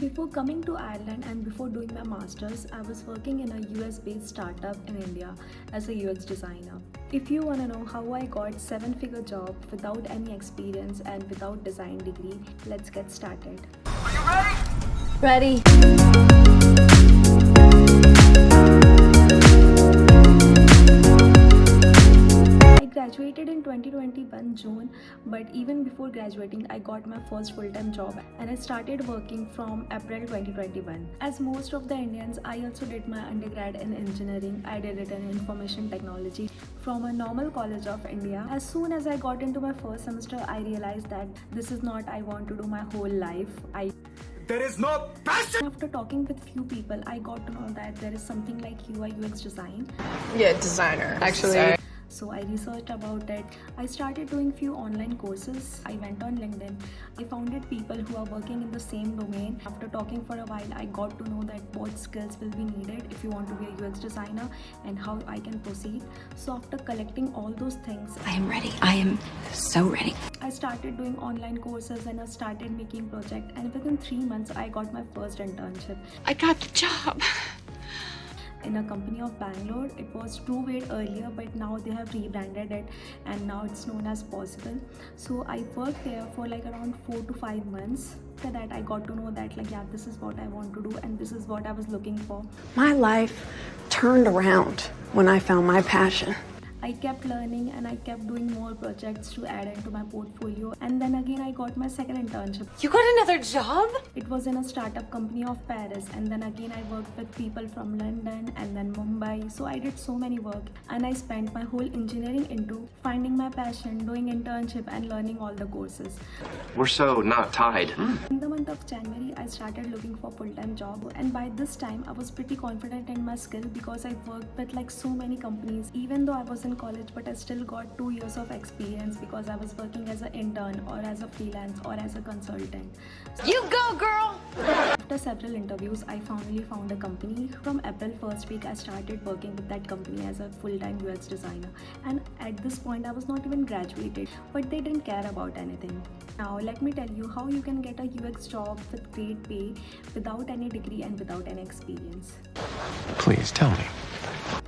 Before coming to Ireland and before doing my masters, I was working in a US based startup in India as a UX designer. If you want to know how I got 7-figure job without any experience and without design degree, let's get started. Are you ready? Ready. I graduated in 2021 June, but even before graduating, I got my first full-time job and I started working from April 2021. As most of the Indians, I also did my undergrad in engineering. I did it in information technology from a normal college of India. As soon as I got into my first semester, I realized that this is not I want to do my whole life. There is no passion. After talking with few people, I got to know that there is something like UI UX design. Yeah, designer. Actually. So I researched about it. I started doing few online courses. I went on LinkedIn. I founded people who are working in the same domain. After talking for a while, I got to know that what skills will be needed if you want to be a UX designer and how I can proceed. So after collecting all those things, I am ready. I am so ready. I started doing online courses and I started making projects, and within 3 months I got my first internship I got the job. in a company of Bangalore. It was TrueWeight earlier, but now they have rebranded it and now it's known as Possible. So I worked there for like around 4 to 5 months. After that I got to know that this is what I want to do and this is what I was looking for. My life turned around when I found my passion. I kept learning and I kept doing more projects to add into my portfolio, and then again I got my second internship. You got another job? It was in a startup company of Paris, and then again I worked with people from London and then Mumbai. So I did so many work and I spent my whole engineering into finding my passion, doing internship and learning all the courses. We're so not tied. In the month of January, I started looking for full-time job, and by this time I was pretty confident in my skill because I worked with like so many companies. Even though I was in college, but I still got 2 years of experience because I was working as an intern or as a freelance or as a consultant. You go, girl! After several interviews, I finally found a company. From April first week, I started working with that company as a full-time UX designer. And at this point, I was not even graduated, but they didn't care about anything. Now, let me tell you how you can get a UX job with great pay without any degree and without any experience. Please tell me.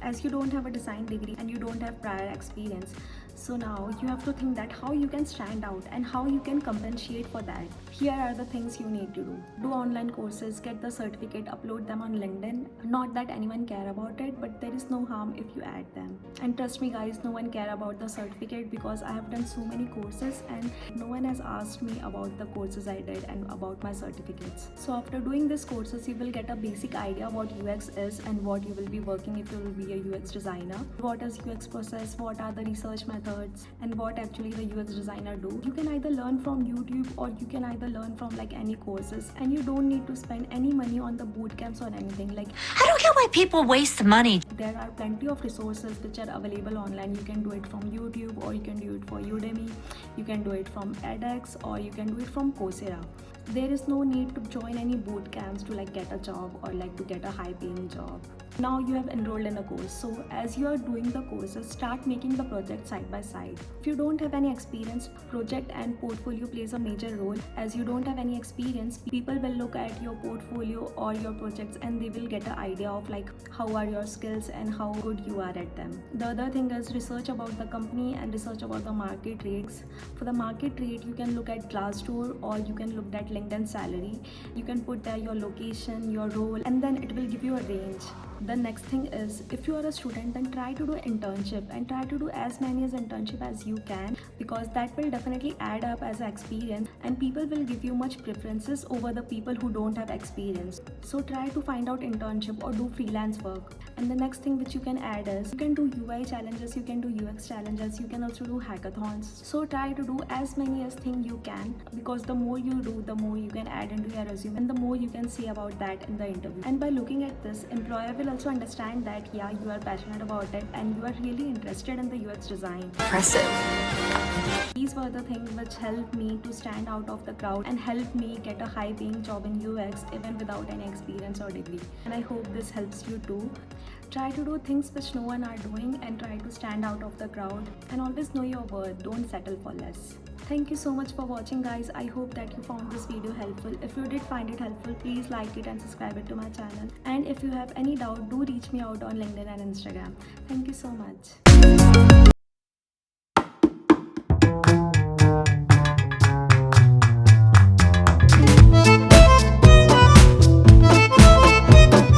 As you don't have a design degree and you don't have prior experience, so now you have to think that how you can stand out and how you can compensate for that. Here are the things you need to do. Do online courses, get the certificate, upload them on LinkedIn. Not that anyone care about it, but there is no harm if you add them. And trust me guys, no one care about the certificate because I have done so many courses and no one has asked me about the courses I did and about my certificates. So after doing these courses, you will get a basic idea what UX is and what you will be working if you will be a UX designer. What is UX process, what are the research methods, and what actually the UX designer do. You can either learn from YouTube or you can either learn from like any courses, and you don't need to spend any money on the boot camps or anything. Like, I don't get why people waste the money. there are plenty of resources which are available online. You can do it from YouTube or you can do it for Udemy. You can do it from edX or you can do it from Coursera. There is no need to join any boot camps to like get a job or like to get a high paying job. Now you have enrolled in a course, so as you are doing the courses, start making the project side by side. If you don't have any experience, project and portfolio plays a major role. As you don't have any experience, people will look at your portfolio or your projects and they will get an idea of like how are your skills and how good you are at them. The other thing is research about the company and research about the market rates. For the market rate, you can look at Glassdoor or you can look at LinkedIn salary. You can put there your location, your role, and then it will give you a range. The next thing is, if you are a student, then try to do internship and try to do as many as internship as you can, because that will definitely add up as experience and people will give you much preferences over the people who don't have experience. So try to find out internship or do freelance work. And the next thing which you can add is, you can do UI challenges, you can do UX challenges, you can also do hackathons. So try to do as many as things you can, because the more you do, the more you can add into your resume and the more you can say about that in the interview. And by looking at this, employer will also understand that you are passionate about it and you are really interested in the UX design. Impressive. These were the things which helped me to stand out of the crowd and helped me get a high paying job in UX even without any experience or degree. And I hope this helps you too. Try to do things which no one are doing and try to stand out of the crowd, and always know your worth. Don't settle for less. Thank you so much for watching, guys. I hope that you found this video helpful. If you did find it helpful, please like it and subscribe it to my channel. And if you have any doubt, do reach me out on LinkedIn and Instagram. Thank you so much.